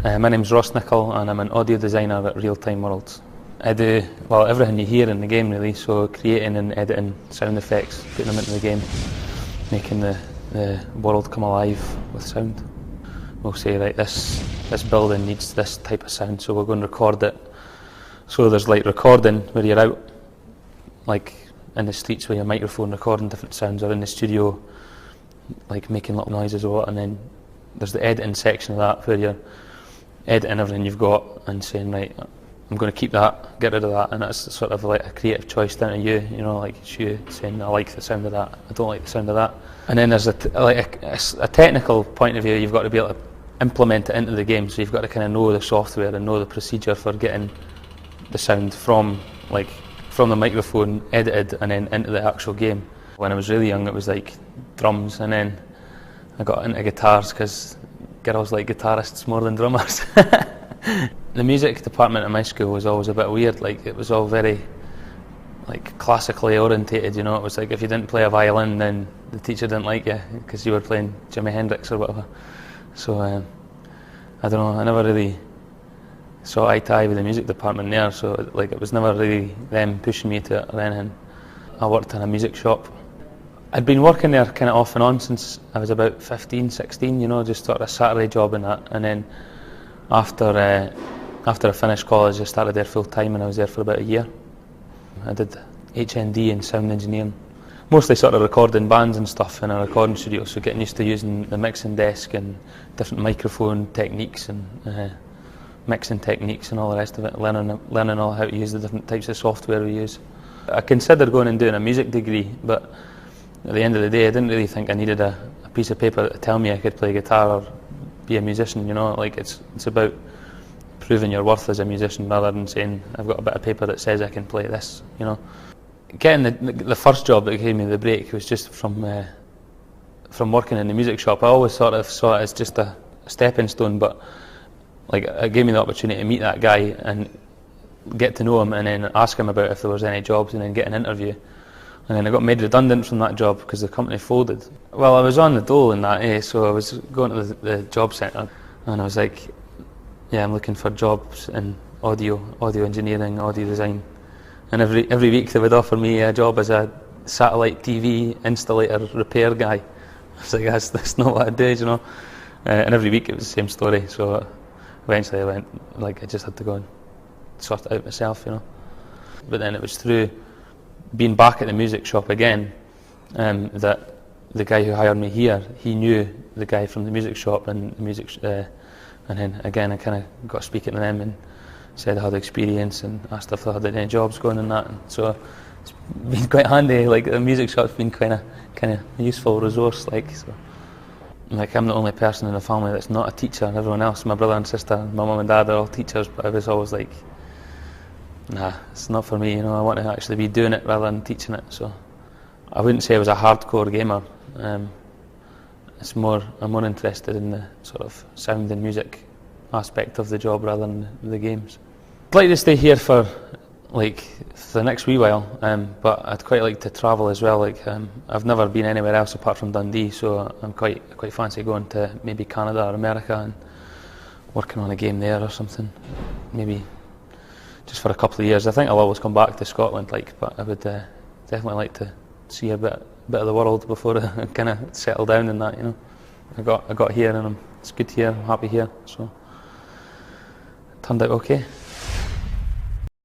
My name's Ross Nichol and I'm an audio designer at Realtime Worlds. I do, well, everything you hear in the game really, so creating and editing sound effects, putting them into the game, making the world come alive with sound. We'll say, right, this building needs this type of sound, so we'll go and record it. So there's like recording where you're out, like in the streets with your microphone recording different sounds, or in the studio, like making little noises or what, and then there's the editing section of that where you're editing everything you've got and saying, right, I'm going to keep that, get rid of that, and that's sort of like a creative choice down to you, you know, like it's you saying, I like the sound of that, I don't like the sound of that. And then there's a technical point of view, you've got to be able to implement it into the game, so you've got to kind of know the software and know the procedure for getting the sound from the microphone edited and then into the actual game. When I was really young it was like drums, and then I got into guitars because girls like guitarists more than drummers. The music department at my school was always a bit weird, like it was all very like classically orientated, you know. It was like if you didn't play a violin then the teacher didn't like you because you were playing Jimi Hendrix or whatever. So I don't know, I never really saw eye to eye with the music department there, so like it was never really them pushing me to it or anything. I worked in a music shop. I'd been working there kind of off and on since I was about 15, 16, you know, just sort of a Saturday job and that. And then after I finished college I started there full time, and I was there for about a year. I did HND in sound engineering, mostly sort of recording bands and stuff in a recording studio, so getting used to using the mixing desk and different microphone techniques and mixing techniques and all the rest of it, learning all how to use the different types of software we use. I considered going and doing a music degree, but at the end of the day I didn't really think I needed a piece of paper to tell me I could play guitar or be a musician, you know. Like it's about proving your worth as a musician rather than saying I've got a bit of paper that says I can play this, you know. Getting the first job that gave me the break was just from working in the music shop. I always sort of saw it as just a stepping stone, but like it gave me the opportunity to meet that guy and get to know him, and then ask him about if there was any jobs, and then get an interview. And then I got made redundant from that job because the company folded. Well, I was on the dole in that, so I was going to the job centre, and I was like, yeah, I'm looking for jobs in audio engineering, audio design. And every week they would offer me a job as a satellite TV installator repair guy. I was like, that's not what I do, you know. And every week it was the same story, so eventually I went, like I just had to go and sort it out myself, you know. But then it was through being back at the music shop again that the guy who hired me here, he knew the guy from the music shop and the music, and then again I kind of got speaking to them and said I had experience and asked if I had any jobs going and that. And so it's been quite handy. Like the music shop's been kind of a useful resource. Like so, like I'm the only person in the family that's not a teacher. Everyone else, my brother and sister, my mum and dad are all teachers, but I was always like, nah, it's not for me, you know. I want to actually be doing it rather than teaching it. So I wouldn't say I was a hardcore gamer. I'm more interested in the sort of sound and music aspect of the job rather than the games. I'd like to stay here for the next wee while, but I'd quite like to travel as well. Like I've never been anywhere else apart from Dundee, so I'm quite fancy going to maybe Canada or America and working on a game there or something. Maybe just for a couple of years. I think I'll always come back to Scotland, but I would definitely like to see a bit of the world before I kind of settle down in that, you know. I got here and it's good here, I'm happy here, so it turned out okay.